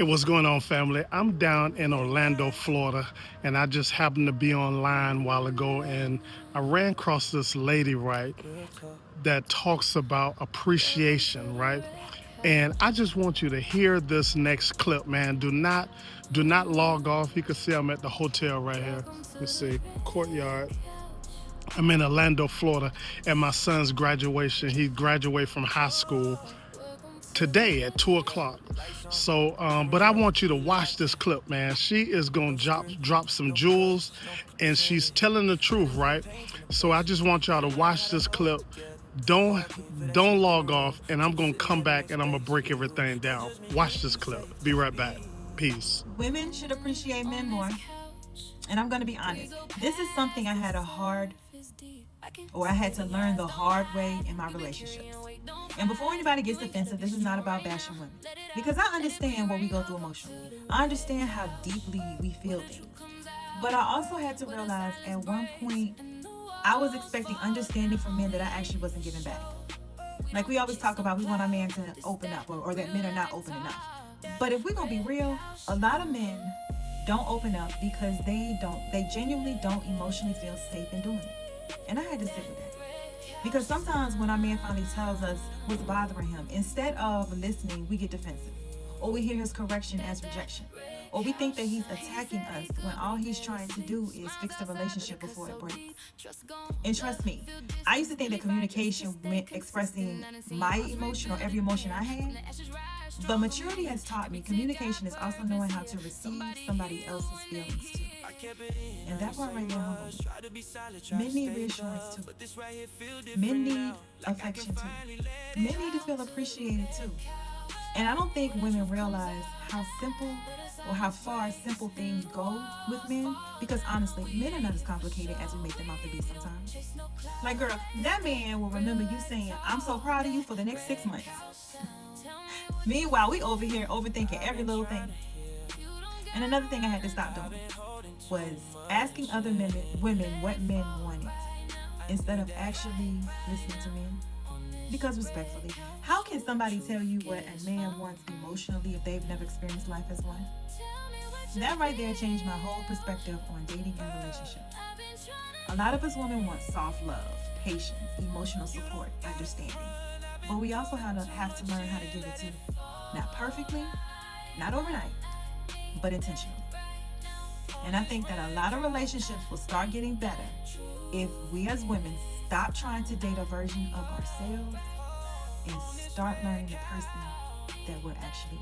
Hey, what's going on, family? I'm down in Orlando, Florida, and I just happened to be online a while ago, and I ran across this lady, right, that talks about appreciation, right? And I just want you to hear this next clip, man. Do not log off. You can see I'm at the hotel right here. Let's see, courtyard. I'm in Orlando, Florida, at my son's graduation. He graduated from high school today at 2 o'clock. So, but I want you to watch this clip, man. She is gonna drop some jewels, and she's telling the truth, right? So I just want y'all to watch this clip. Don't don't log off, and I'm gonna come back and I'm gonna break everything down. Watch this clip. Be right back. Peace. Women should appreciate men more. And I'm going to be honest. This is something I had to learn the hard way in my relationships. And before anybody gets defensive, this is not about bashing women. Because I understand what we go through emotionally. I understand how deeply we feel things. But I also had to realize at one point, I was expecting understanding from men that I actually wasn't giving back. Like we always talk about, we want our man to open up, or that men are not open enough. But if we're gonna be real, a lot of men don't open up because they genuinely don't emotionally feel safe in doing it. And I had to sit with that. Because sometimes when our man finally tells us what's bothering him, instead of listening, we get defensive. Or we hear his correction as rejection. Or we think that he's attacking us when all he's trying to do is fix the relationship before it breaks. And trust me, I used to think that communication meant expressing my emotion or every emotion I had. But maturity has taught me communication is also knowing how to receive somebody else's feelings too. And that part right there humbles me. Men need reassurance too. Men need affection too. Men need to feel appreciated too. And I don't think women realize how simple or how far simple things go with men, because honestly, men are not as complicated as we make them out to be sometimes. Like, girl, that man will remember you saying, "I'm so proud of you" for the next 6 months. Meanwhile, we over here overthinking every little thing. And another thing I had to stop doing was asking other women what men wanted instead of actually listening to men. Because respectfully, how can somebody tell you what a man wants emotionally if they've never experienced life as one? That right there changed my whole perspective on dating and relationships. A lot of us women want soft love, patience, emotional support, understanding. But we also have to learn how to give it too. Not perfectly, not overnight, but intentionally. And I think that a lot of relationships will start getting better if we as women stop trying to date a version of ourselves and start learning the person that we're actually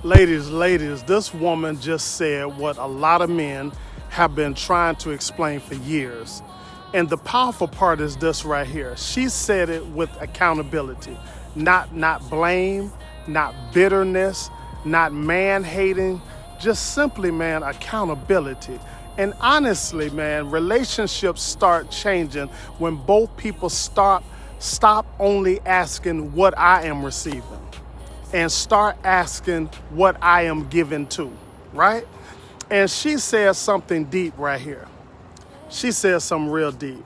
with. Ladies, this woman just said what a lot of men have been trying to explain for years. And the powerful part is this right here. She said it with accountability, not blame, not bitterness, not man hating, just simply, man, accountability. And honestly, man, relationships start changing when both people stop only asking what I am receiving and start asking what I am given to, right? And she says something deep right here. She says something real deep.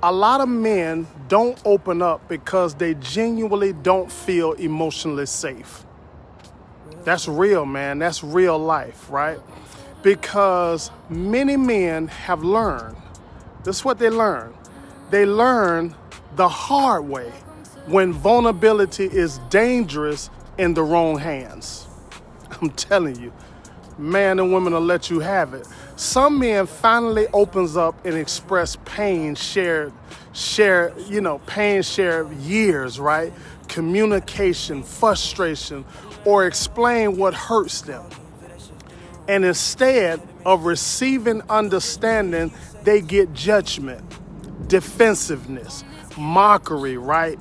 A lot of men don't open up because they genuinely don't feel emotionally safe. That's real, man. That's real life, right? Because many men have learned, this is what they learn. They learn the hard way when vulnerability is dangerous in the wrong hands. I'm telling you, man and women will let you have it. Some men finally opens up and express pain shared years, right? Communication, frustration, or explain what hurts them. And instead of receiving understanding, they get judgment, defensiveness, mockery, right?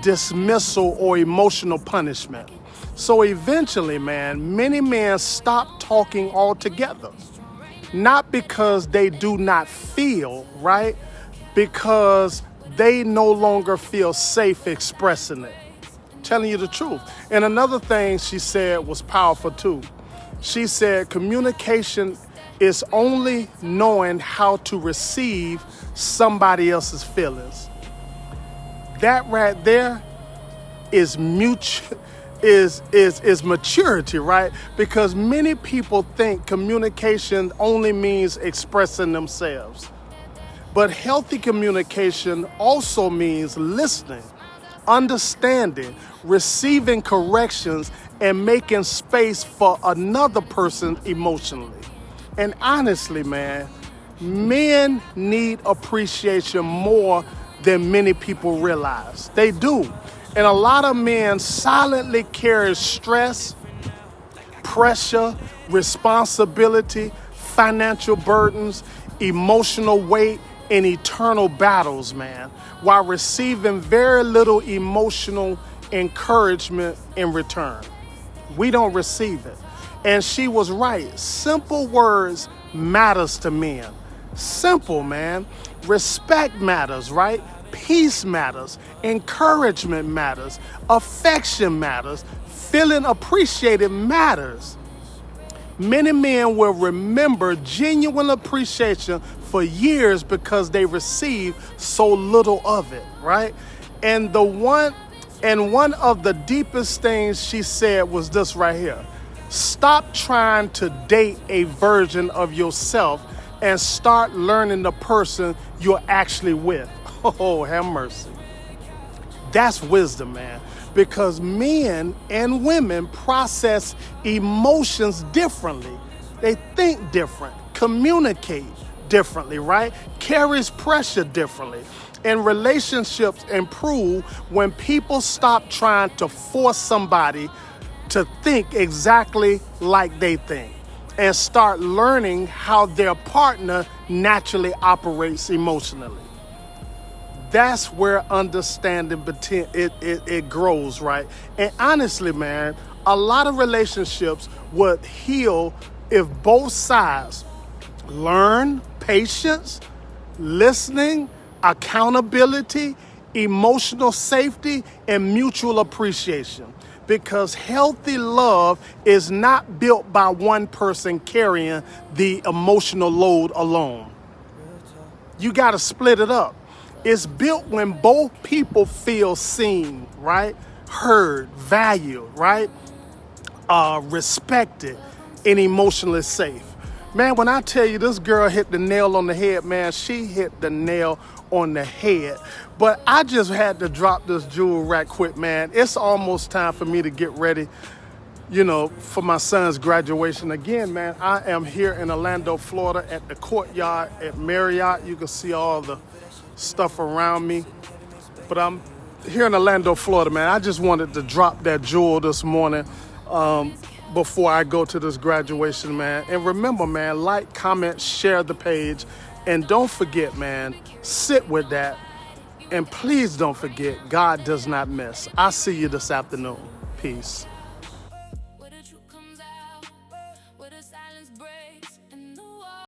Dismissal or emotional punishment. So eventually, man, many men stop talking altogether. Not because they do not feel, right? Because they no longer feel safe expressing it. Telling you the truth. And another thing she said was powerful too. She said communication is only knowing how to receive somebody else's feelings. That right there is mutual. is maturity, right? Because many people think communication only means expressing themselves. But healthy communication also means listening, understanding, receiving corrections, and making space for another person emotionally. And honestly, man, men need appreciation more than many people realize. They do. And a lot of men silently carry stress, pressure, responsibility, financial burdens, emotional weight, and eternal battles, man, while receiving very little emotional encouragement in return. We don't receive it. And she was right. Simple words matters to men. Simple, man. Respect matters, right? Peace matters. Encouragement matters. Affection matters. Feeling appreciated matters. Many men will remember genuine appreciation for years because they received so little of it, right? And one of the deepest things she said was this right here. Stop trying to date a version of yourself and start learning the person you're actually with. Oh, have mercy. That's wisdom, man. Because men and women process emotions differently. They think different, communicate differently, right? Carries pressure differently. And relationships improve when people stop trying to force somebody to think exactly like they think and start learning how their partner naturally operates emotionally. That's where understanding it grows, right? And honestly, man, a lot of relationships would heal if both sides learn patience, listening, accountability, emotional safety, and mutual appreciation. Because healthy love is not built by one person carrying the emotional load alone. You got to split it up. It's built when both people feel seen, right? Heard, valued, right? Respected, and emotionally safe. Man, when I tell you this girl hit the nail on the head, man, she hit the nail on the head. But I just had to drop this jewel right quick, man. It's almost time for me to get ready, for my son's graduation. Again, man, I am here in Orlando, Florida at the Courtyard at Marriott. You can see all the stuff around me. But I'm here in Orlando, Florida, man. I just wanted to drop that jewel this morning before I go to this graduation, man. And remember, man, like, comment, share the page. And don't forget, man, sit with that. And please don't forget, God does not miss. I'll see you this afternoon. Peace.